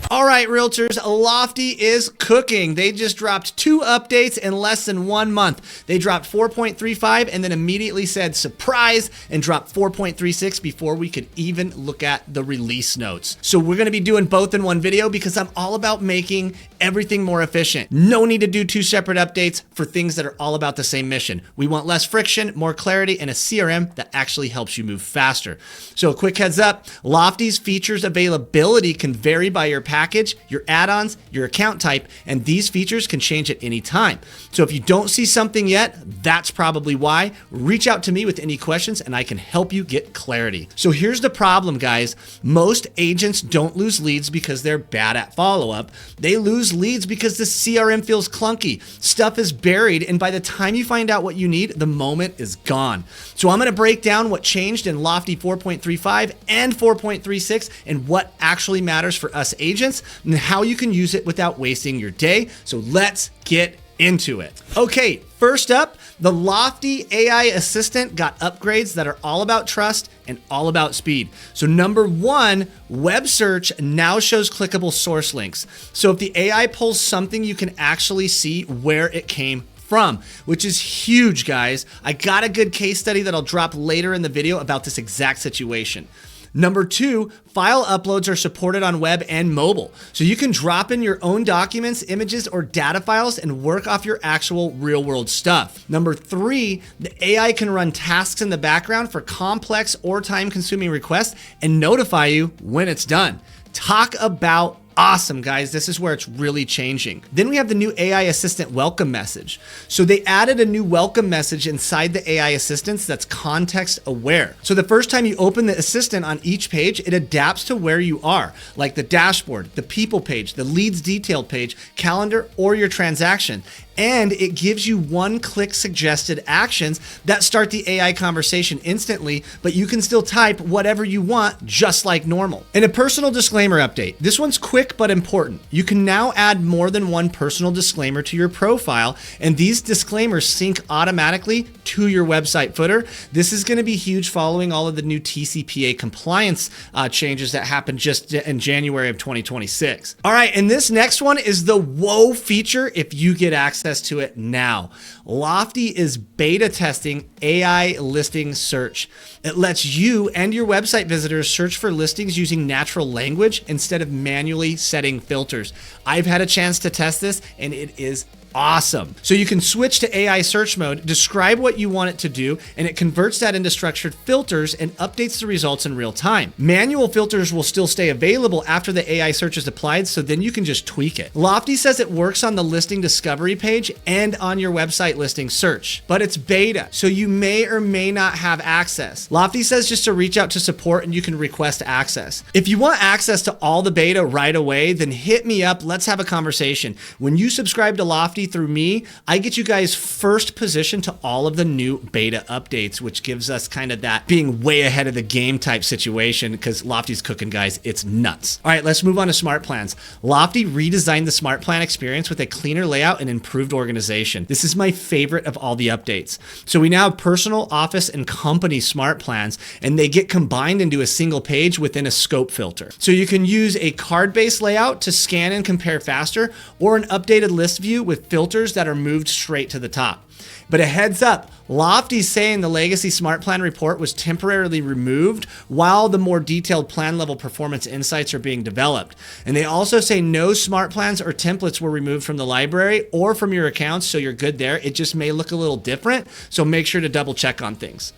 All right, Realtors, Lofty is cooking. They just dropped 2 updates in less than 1 month. They dropped 4.35 and then immediately said surprise and dropped 4.36 before we could even look at the release notes. So we're going to be doing both in one video because I'm all about making everything more efficient. No need to do 2 separate updates for things that are all about the same mission. We want less friction, more clarity, and a CRM that actually helps you move faster. So a quick heads up, Lofty's features availability can vary by your package, your add-ons, your account type, and these features can change at any time. So if you don't see something yet, that's probably why. Reach out to me with any questions and I can help you get clarity. So here's the problem, guys. Most agents don't lose leads because they're bad at follow-up. They lose leads because the CRM feels clunky. Stuff is buried, and by the time you find out what you need, the moment is gone. So I'm going to break down what changed in Lofty 4.35 and 4.36 and what actually matters for us agents and how you can use it without wasting your day. So let's get into it. Okay, first up, the Lofty AI Assistant got upgrades that are all about trust and all about speed. So number 1, web search now shows clickable source links. So if the AI pulls something, you can actually see where it came from, which is huge, guys. I got a good case study that I'll drop later in the video about this exact situation. Number 2, file uploads are supported on web and mobile. So you can drop in your own documents, images, or data files and work off your actual real world stuff. Number 3, the AI can run tasks in the background for complex or time consuming requests and notify you when it's done. Talk about awesome, guys. This is where it's really changing. Then we have the new AI Assistant welcome message. So they added a new welcome message inside the AI Assistants that's context aware. So the first time you open the Assistant on each page, it adapts to where you are, like the dashboard, the people page, the leads detailed page, calendar, or your transaction. And it gives you one-click suggested actions that start the AI conversation instantly, but you can still type whatever you want just like normal. And a personal disclaimer update. This one's quick but important. You can now add more than one personal disclaimer to your profile, and these disclaimers sync automatically to your website footer. This is going to be huge following all of the new TCPA compliance changes that happened just in January of 2026. All right, and this next one is the whoa feature if you get access to it now. Lofty is beta testing AI listing search. It lets you and your website visitors search for listings using natural language instead of manually setting filters. I've had a chance to test this and it is awesome. So you can switch to AI search mode, describe what you want it to do, and it converts that into structured filters and updates the results in real time. Manual filters will still stay available after the AI search is applied, so then you can just tweak it. Lofty says it works on the listing discovery page and on your website listing search, but it's beta, so you may or may not have access. Lofty says just to reach out to support and you can request access. If you want access to all the beta right away, then hit me up. Let's have a conversation. When you subscribe to Lofty through me, I get you guys first position to all of the new beta updates, which gives us kind of that being way ahead of the game type situation because Lofty's cooking, guys. It's nuts. All right, let's move on to smart plans. Lofty redesigned the smart plan experience with a cleaner layout and improved organization. This is my favorite of all the updates. So we now have personal, office, and company smart plans, and they get combined into a single page within a scope filter. So you can use a card-based layout to scan and compare faster, or an updated list view with filters that are moved straight to the top. But a heads up, Lofty's saying the legacy smart plan report was temporarily removed while the more detailed plan level performance insights are being developed. And they also say no smart plans or templates were removed from the library or from your accounts, so you're good there. It just may look a little different, so make sure to double check on things.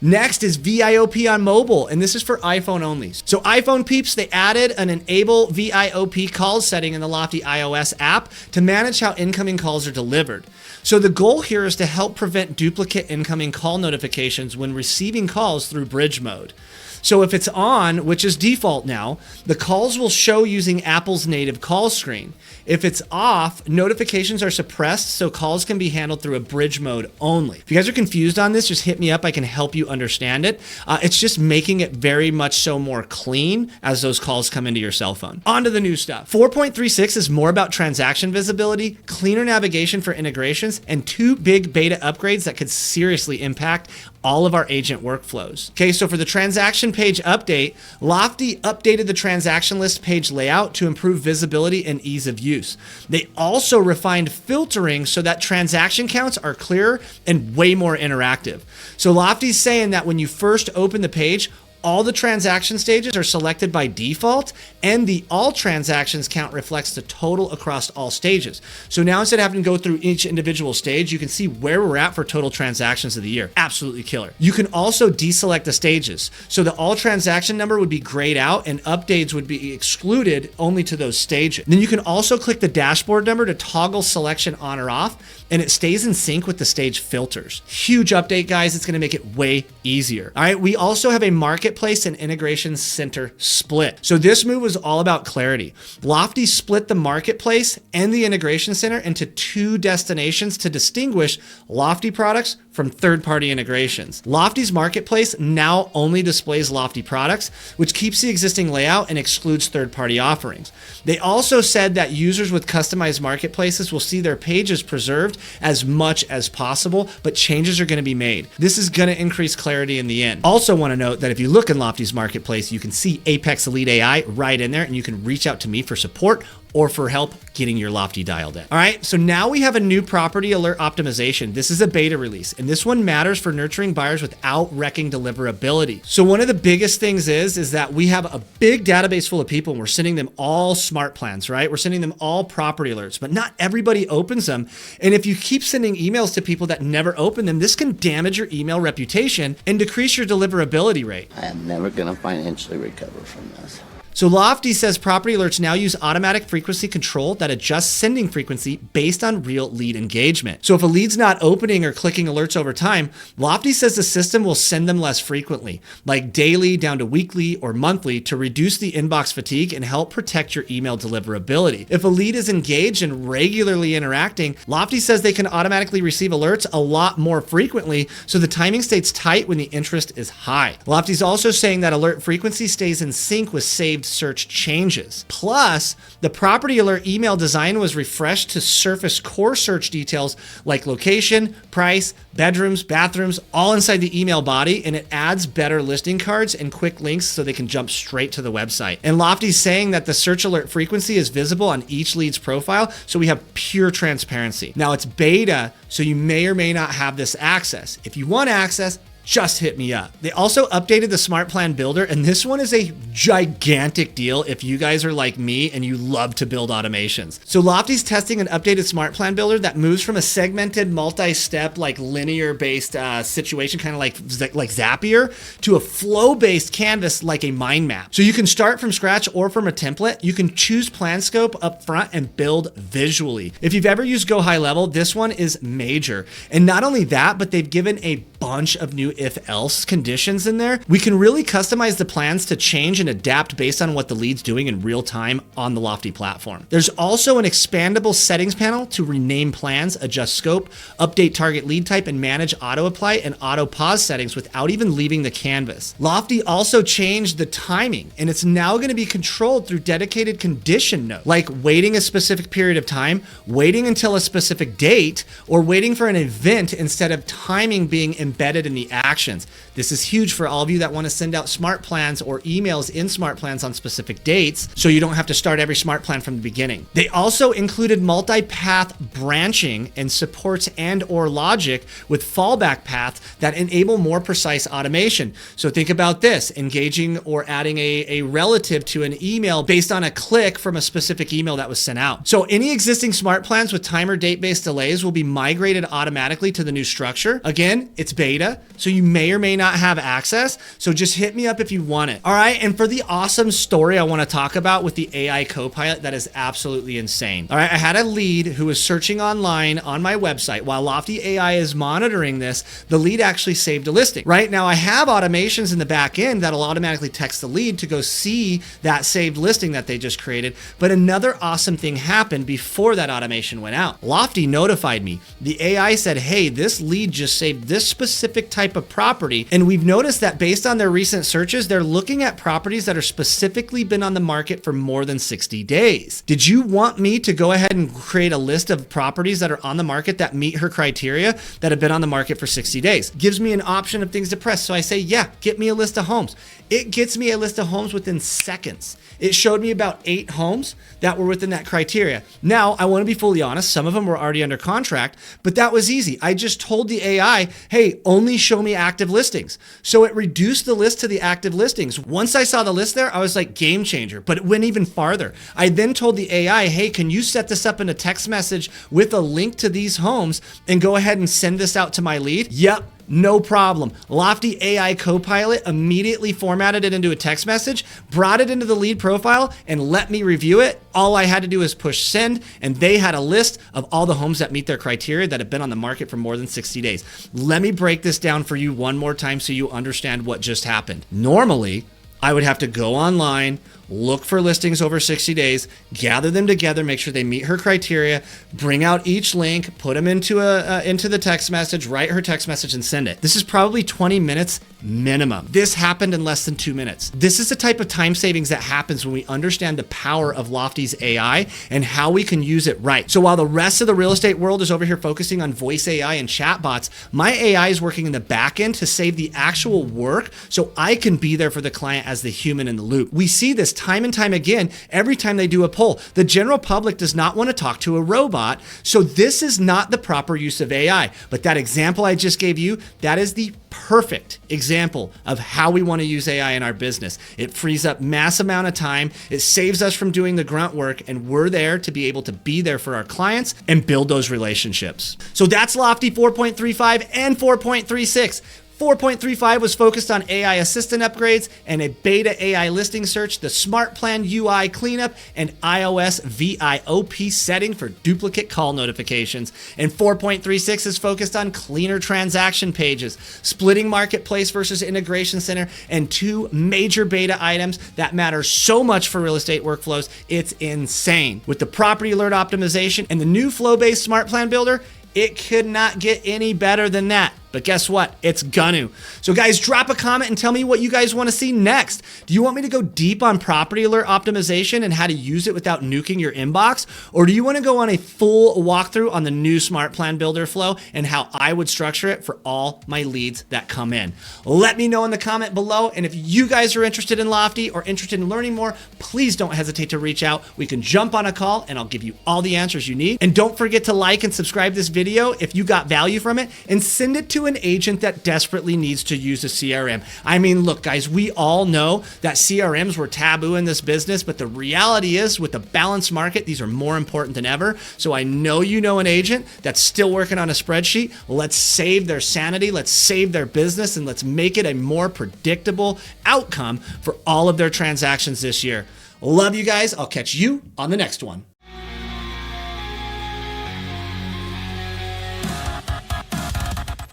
Next is VOP on mobile, and this is for iPhone only. So iPhone peeps, they added an enable VOP call setting in the Lofty iOS app to manage how incoming calls are delivered. So the goal here is to help prevent duplicate incoming call notifications when receiving calls through bridge mode. So if it's on, which is default now, the calls will show using Apple's native call screen. If it's off, notifications are suppressed, so calls can be handled through a bridge mode only. If you guys are confused on this, just hit me up. I can help you understand it. It's just making it very much so more clean as those calls come into your cell phone. On to the new stuff. 4.36 is more about transaction visibility, cleaner navigation for integrations, and 2 big beta upgrades that could seriously impact all of our agent workflows. Okay, so for the transaction page update, Lofty updated the transaction list page layout to improve visibility and ease of use. They also refined filtering so that transaction counts are clearer and way more interactive. So Lofty's saying that when you first open the page, all the transaction stages are selected by default, and the all transactions count reflects the total across all stages. So now instead of having to go through each individual stage, you can see where we're at for total transactions of the year. Absolutely killer. You can also deselect the stages. So the all transaction number would be grayed out and updates would be excluded only to those stages. Then you can also click the dashboard number to toggle selection on or off, and it stays in sync with the stage filters. Huge update, guys. It's going to make it way easier. All right. We also have a marketplace and integration center split. So this move was all about clarity. Lofty split the marketplace and the integration center into two destinations to distinguish Lofty products from third-party integrations. Lofty's marketplace now only displays Lofty products, which keeps the existing layout and excludes third-party offerings. They also said that users with customized marketplaces will see their pages preserved as much as possible, but changes are going to be made. This is going to increase clarity in the end. Also want to note that if you look in Lofty's marketplace, you can see Apex Elite AI right in there, and you can reach out to me for support or for help getting your Lofty dialed in. All right, so now we have a new property alert optimization. This is a beta release, and this one matters for nurturing buyers without wrecking deliverability. So one of the biggest things is that we have a big database full of people, and we're sending them all smart plans, right? We're sending them all property alerts, but not everybody opens them. And if you keep sending emails to people that never open them, this can damage your email reputation and decrease your deliverability rate. I am never gonna financially recover from this. So Lofty says property alerts now use automatic frequency control that adjusts sending frequency based on real lead engagement. So if a lead's not opening or clicking alerts over time, Lofty says the system will send them less frequently, like daily down to weekly or monthly, to reduce the inbox fatigue and help protect your email deliverability. If a lead is engaged and regularly interacting, Lofty says they can automatically receive alerts a lot more frequently, so the timing stays tight when the interest is high. Lofty's also saying that alert frequency stays in sync with saved search changes. Plus, the property alert email design was refreshed to surface core search details like location, price, bedrooms, bathrooms, all inside the email body, and it adds better listing cards and quick links so they can jump straight to the website. And Lofty's saying that the search alert frequency is visible on each lead's profile, so we have pure transparency. Now it's beta, so you may or may not have this access. If you want access, just hit me up. They also updated the Smart Plan Builder, and this one is a gigantic deal if you guys are like me and you love to build automations. So Lofty's testing an updated Smart Plan Builder that moves from a segmented, multi-step, like linear-based situation, kind of like Zapier, to a flow-based canvas like a mind map. So you can start from scratch or from a template. You can choose plan scope up front and build visually. If you've ever used Go High Level, this one is major. And not only that, but they've given a bunch of new if-else conditions in there. We can really customize the plans to change and adapt based on what the lead's doing in real time on the Lofty platform. There's also an expandable settings panel to rename plans, adjust scope, update target lead type, and manage auto apply and auto pause settings without even leaving the canvas. Lofty also changed the timing, and it's now going to be controlled through dedicated condition notes, like waiting a specific period of time, waiting until a specific date, or waiting for an event instead of timing being embedded in the actions. This is huge for all of you that want to send out smart plans or emails in smart plans on specific dates, so you don't have to start every smart plan from the beginning. They also included multi-path branching and supports and or logic with fallback paths that enable more precise automation. So think about this, engaging or adding a relative to an email based on a click from a specific email that was sent out. So any existing smart plans with time or date-based delays will be migrated automatically to the new structure. Again, it's beta, so you may or may not have access, so just hit me up if you want it. All right, and for the awesome story I want to talk about with the AI Copilot that is absolutely insane. All right, I had a lead who was searching online on my website. While Lofty AI is monitoring this, the lead actually saved a listing. Right now, I have automations in the back end that'll automatically text the lead to go see that saved listing that they just created, but another awesome thing happened before that automation went out. Lofty notified me. The AI said, hey, this lead just saved this specific type of of property. And we've noticed that based on their recent searches, they're looking at properties that are specifically been on the market for more than 60 days. Did you want me to go ahead and create a list of properties that are on the market that meet her criteria that have been on the market for 60 days? Gives me an option of things to press. So I say, yeah, get me a list of homes. It gets me a list of homes within seconds. It showed me about 8 homes that were within that criteria. Now, I want to be fully honest, some of them were already under contract, but that was easy. I just told the AI, hey, only show me active listings. So it reduced the list to the active listings. Once I saw the list there, I was like, game changer, but it went even farther. I then told the AI, hey, can you set this up in a text message with a link to these homes and go ahead and send this out to my lead? Yep. No problem. Lofty AI Copilot immediately formatted it into a text message, brought it into the lead profile, and let me review it. All I had to do is push send, and they had a list of all the homes that meet their criteria that have been on the market for more than 60 days. Let me break this down for you one more time so you understand what just happened. Normally, I would have to go online, look for listings over 60 days, gather them together, make sure they meet her criteria, bring out each link, put them into the text message, write her text message, and send it. This is probably 20 minutes minimum. This happened in less than 2 minutes. This is the type of time savings that happens when we understand the power of Lofty's AI and how we can use it right. So while the rest of the real estate world is over here focusing on voice AI and chatbots, my AI is working in the back end to save the actual work so I can be there for the client as the human in the loop. We see this time and time again every time they do a poll. The general public does not want to talk to a robot, so this is not the proper use of AI. But that example I just gave you, that is the perfect example of how we want to use AI in our business. It frees up mass amount of time, it saves us from doing the grunt work, and we're there to be able to be there for our clients and build those relationships. So that's Lofty 4.35 and 4.36. 4.35 was focused on AI assistant upgrades and a beta AI listing search, the Smart Plan UI cleanup, and iOS VOP setting for duplicate call notifications. And 4.36 is focused on cleaner transaction pages, splitting marketplace versus integration center, and 2 major beta items that matter so much for real estate workflows. It's insane. With the property alert optimization and the new flow-based Smart Plan builder, it could not get any better than that. But guess what? It's gonna. So guys, drop a comment and tell me what you guys want to see next. Do you want me to go deep on property alert optimization and how to use it without nuking your inbox? Or do you want to go on a full walkthrough on the new Smart Plan Builder flow and how I would structure it for all my leads that come in? Let me know in the comment below. And if you guys are interested in Lofty or interested in learning more, please don't hesitate to reach out. We can jump on a call and I'll give you all the answers you need. And don't forget to like and subscribe this video if you got value from it, and send it to an agent that desperately needs to use a CRM. I mean, look, guys, we all know that CRMs were taboo in this business, but the reality is with the balanced market, these are more important than ever. So I know you know an agent that's still working on a spreadsheet. Let's save their sanity, let's save their business, and let's make it a more predictable outcome for all of their transactions this year. Love you guys. I'll catch you on the next one.